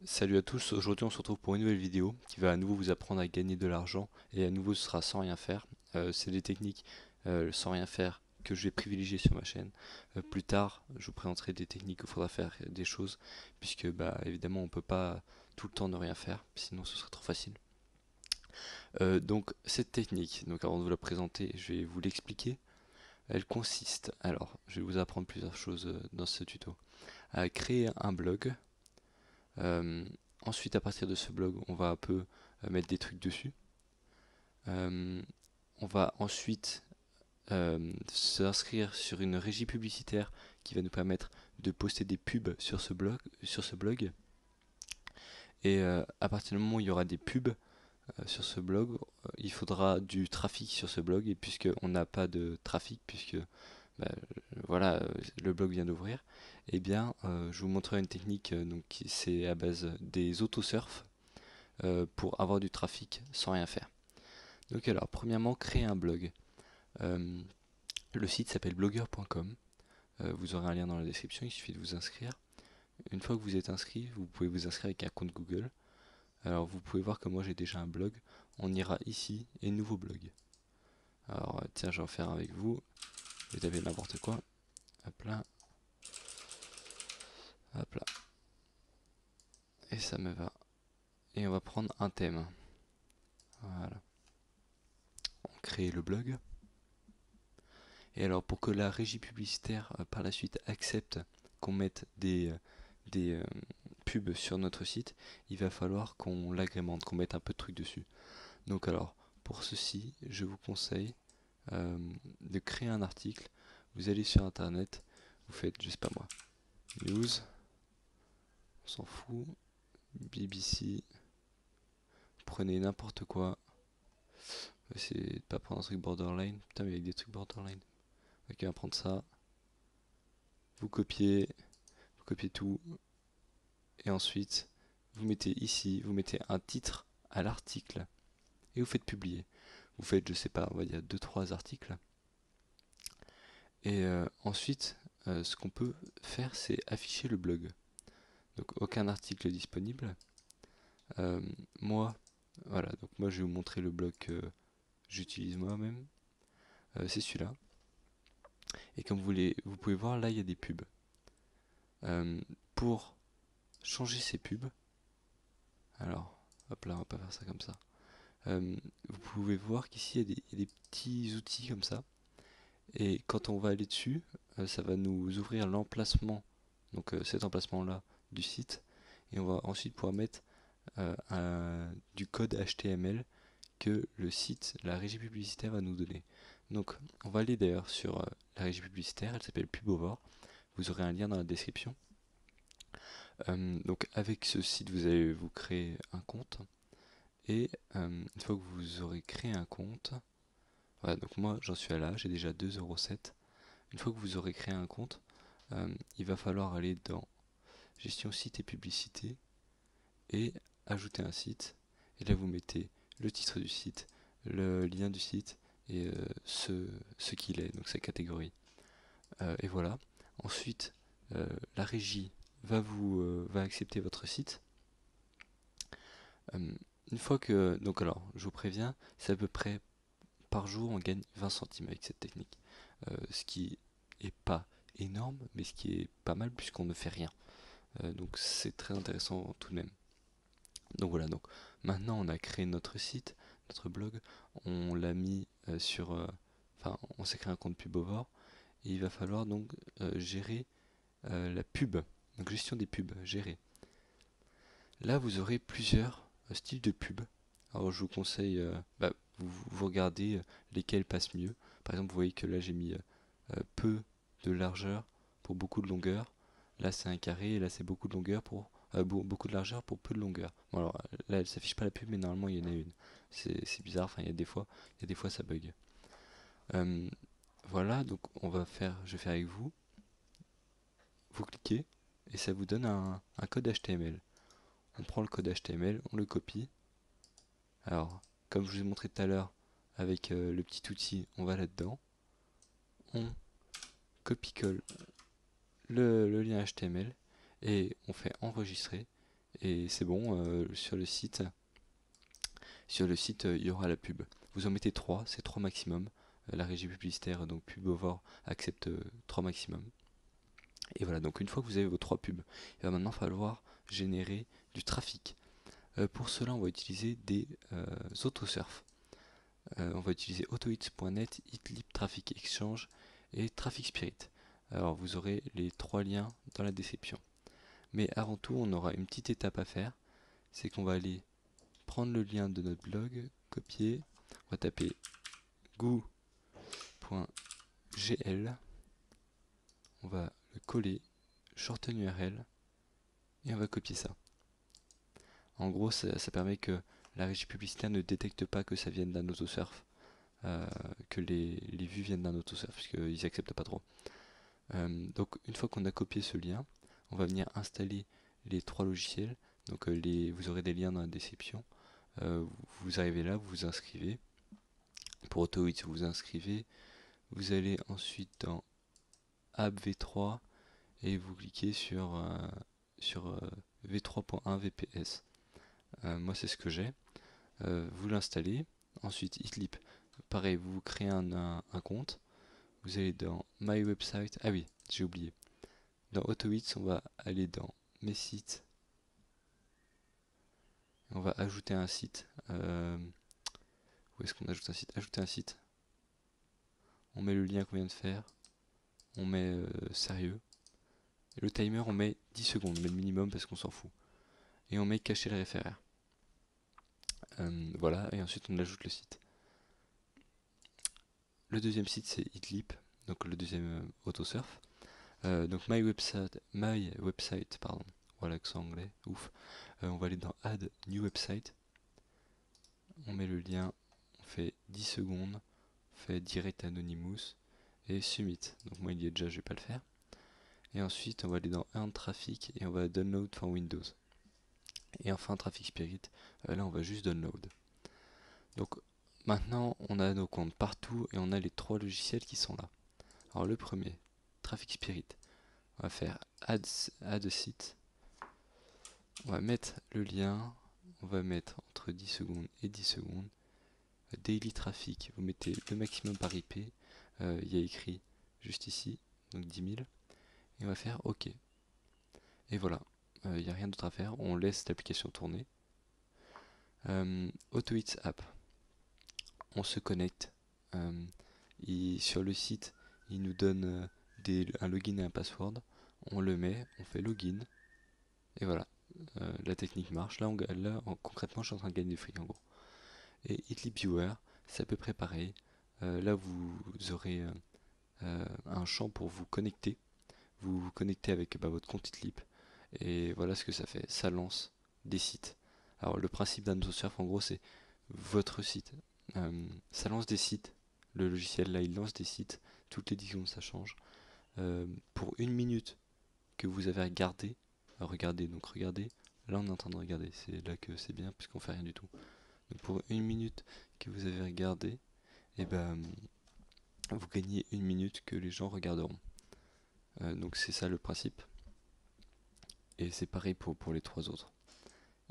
Salut à tous, aujourd'hui on se retrouve pour une nouvelle vidéo qui va à nouveau vous apprendre à gagner de l'argent et à nouveau ce sera sans rien faire. C'est des techniques sans rien faire que je vais privilégier sur ma chaîne. Plus tard, je vous présenterai des techniques où il faudra faire des choses puisque bah évidemment on peut pas tout le temps ne rien faire, sinon ce serait trop facile. Donc cette technique, donc avant de vous la présenter, je vais vous l'expliquer. Elle consiste, alors je vais vous apprendre plusieurs choses dans ce tuto, à créer un blog. Euh, Ensuite, à partir de ce blog, on va un peu mettre des trucs dessus. Euh, on va ensuite s'inscrire sur une régie publicitaire qui va nous permettre de poster des pubs sur ce blog. Et à partir du moment où il y aura des pubs sur ce blog, il faudra du trafic sur ce blog. Et puisqu'on n'a pas de trafic, puisque bah, voilà, le blog vient d'ouvrir, eh bien, je vous montrerai une technique. Donc, c'est à base des autosurf pour avoir du trafic sans rien faire. Donc alors, premièrement, créer un blog. Euh, le site s'appelle blogger.com. Vous aurez un lien dans la description, il suffit de vous inscrire. Une fois que vous êtes inscrit, vous pouvez vous inscrire avec un compte Google. Alors vous pouvez voir que moi j'ai déjà un blog. On ira ici et nouveau blog. Alors tiens, je vais en faire un avec vous. Je vais taper n'importe quoi. Hop là, hop là. Et ça me va. Et on va prendre un thème. Voilà. On crée le blog. Et alors pour que la régie publicitaire par la suite accepte qu'on mette des pubs sur notre site, il va falloir qu'on l'agrémente, qu'on mette un peu de trucs dessus. Donc alors pour ceci, je vous conseille de créer un article. Vous allez sur internet, vous faites, je sais pas moi, news, on s'en fout, BBC, prenez n'importe quoi. C'est de pas prendre un truc borderline. Putain, mais il y a des trucs borderline. Ok, on va prendre ça. Vous copiez tout. Et ensuite, vous mettez ici, vous mettez un titre à l'article et vous faites publier. Vous faites, je sais pas, on va dire deux trois articles. Et ensuite, ce qu'on peut faire, c'est afficher le blog. Donc aucun article disponible. Euh, moi, voilà, donc moi je vais vous montrer le blog que j'utilise moi-même. C'est celui-là. Et comme vous pouvez voir, là il y a des pubs. Euh, pour changer ces pubs, alors, hop là, on va pas faire ça comme ça. Vous pouvez voir qu'ici il y a des petits outils comme ça. Et quand on va aller dessus, ça va nous ouvrir l'emplacement, donc cet emplacement-là du site. Et on va ensuite pouvoir mettre du code HTML que le site, la régie publicitaire va nous donner. Donc on va aller d'ailleurs sur la régie publicitaire, elle s'appelle Pubovore. Vous aurez un lien dans la description. Donc avec ce site, vous allez vous créer un compte. Et une fois que vous aurez créé un compte, voilà, donc moi j'en suis à là, j'ai déjà 2,07 €. Une fois que vous aurez créé un compte, il va falloir aller dans gestion site et publicité et ajouter un site. Et là vous mettez le titre du site, le lien du site et ce qu'il est, donc sa catégorie. Et voilà. Ensuite, la régie va accepter votre site. Une fois que, donc alors, je vous préviens, c'est à peu près par jour, on gagne 20 centimes avec cette technique. Ce qui est pas énorme, mais ce qui est pas mal puisqu'on ne fait rien. Donc c'est très intéressant tout de même. Donc voilà, donc maintenant on a créé notre site, notre blog, on l'a mis enfin on s'est créé un compte Pubovore, et il va falloir donc gérer la pub, donc gestion des pubs, gérer. Là vous aurez plusieurs styles de pub. Alors je vous conseille, vous regardez lesquels passent mieux. Par exemple, vous voyez que là j'ai mis peu de largeur pour beaucoup de longueur. Là c'est un carré et là c'est beaucoup de longueur pour beaucoup de largeur pour peu de longueur. Bon alors là elle s'affiche pas la pub mais normalement il y en a une. C'est bizarre, enfin il y a des fois ça bug. Euh, voilà, donc je vais faire avec vous. Vous cliquez et ça vous donne un code HTML. On prend le code HTML, on le copie. Alors, comme je vous ai montré tout à l'heure avec le petit outil, on va là-dedans. On copie-colle le lien HTML et on fait enregistrer. et c'est bon. Sur le site, il y aura la pub. Vous en mettez 3, c'est 3 maximum. La régie publicitaire, donc Pubovore, accepte 3 maximum. Et voilà, donc une fois que vous avez vos 3 pubs, il va maintenant falloir générer du trafic. Pour cela, on va utiliser des autosurf. On va utiliser autohits.net, Hitlib Traffic Exchange et Traffic Spirit. Alors vous aurez les 3 liens dans la description. Mais avant tout, on aura une petite étape à faire, c'est qu'on va aller prendre le lien de notre blog, copier, on va taper goo.gl, on va le coller, shorten URL, et on va copier ça. En gros, ça permet que la régie publicitaire ne détecte pas que ça vienne d'un autosurf, que les vues viennent d'un autosurf, puisqu'ils n'acceptent pas trop. Donc une fois qu'on a copié ce lien, on va venir installer les 3 logiciels. Donc vous aurez des liens dans la description. Vous arrivez là, vous vous inscrivez. Pour AutoHits, vous vous inscrivez. Vous allez ensuite dans App V3 et vous cliquez sur V3.1 VPS. Moi c'est ce que j'ai. Vous l'installez. Ensuite Hitlib, pareil, vous créez un compte. Vous allez dans My Website. Ah oui, j'ai oublié. Dans AutoHits, on va aller dans Mes sites. On va ajouter un site. Où est-ce qu'on ajoute un site? Ajouter un site. On met le lien qu'on vient de faire. On met sérieux. Et le timer, on met 10 secondes. On met le minimum parce qu'on s'en fout. Et on met cacher le référent. Voilà, et ensuite on ajoute le site. Le deuxième site, c'est Hitlib, donc le deuxième autosurf. Donc my website, pardon, voilà, accent anglais, ouf. On va aller dans Add New Website. On met le lien, on fait 10 secondes, on fait Direct Anonymous et Submit. Donc moi il y est déjà, je vais pas le faire. Et ensuite on va aller dans Earn Traffic et on va Download for Windows. Et enfin Traffic Spirit, là on va juste Download. Donc maintenant on a nos comptes partout et on a les 3 logiciels qui sont là. Alors le premier, Traffic Spirit, on va faire Add Site. On va mettre le lien, on va mettre entre 10 secondes et 10 secondes. Daily Traffic, vous mettez le maximum par IP, il y a écrit juste ici, donc 10 000, et on va faire OK. Et voilà, il n'y a rien d'autre à faire, on laisse l'application tourner. AutoHits App, on se connecte, sur le site, il nous donne un login et un password, on le met, on fait login, et voilà, la technique marche. Là, concrètement, je suis en train de gagner du fric en gros. Et Hitlib Viewer, c'est à peu près pareil. Là, vous aurez un champ pour vous connecter. Vous vous connectez avec votre compte Hitlib. Et voilà ce que ça fait. Ça lance des sites. Alors, le principe d'un autosurf, en gros, c'est votre site. Ça lance des sites. Le logiciel, là, il lance des sites. Toutes les 10 secondes, ça change. Pour une minute que vous avez regardé, regardez. Là, on est en train de regarder. C'est là que c'est bien, puisqu'on fait rien du tout. Donc pour une minute que vous avez regardé, et ben vous gagnez une minute que les gens regarderont. Donc c'est ça le principe. Et c'est pareil pour les 3 autres.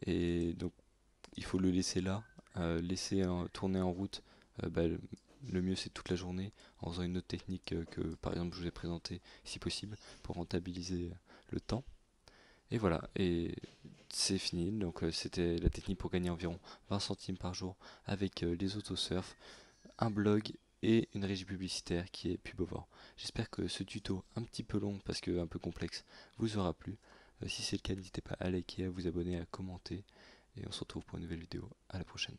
Et donc il faut le laisser là, laisser tourner en route. Le mieux c'est toute la journée en faisant une autre technique que par exemple je vous ai présenté si possible pour rentabiliser le temps. Et voilà, et c'est fini. Donc c'était la technique pour gagner environ 20 centimes par jour avec les autosurf, un blog et une régie publicitaire qui est Pubovore. J'espère que ce tuto un petit peu long parce que un peu complexe vous aura plu. Si c'est le cas, n'hésitez pas à liker, à vous abonner, à commenter et on se retrouve pour une nouvelle vidéo. À la prochaine.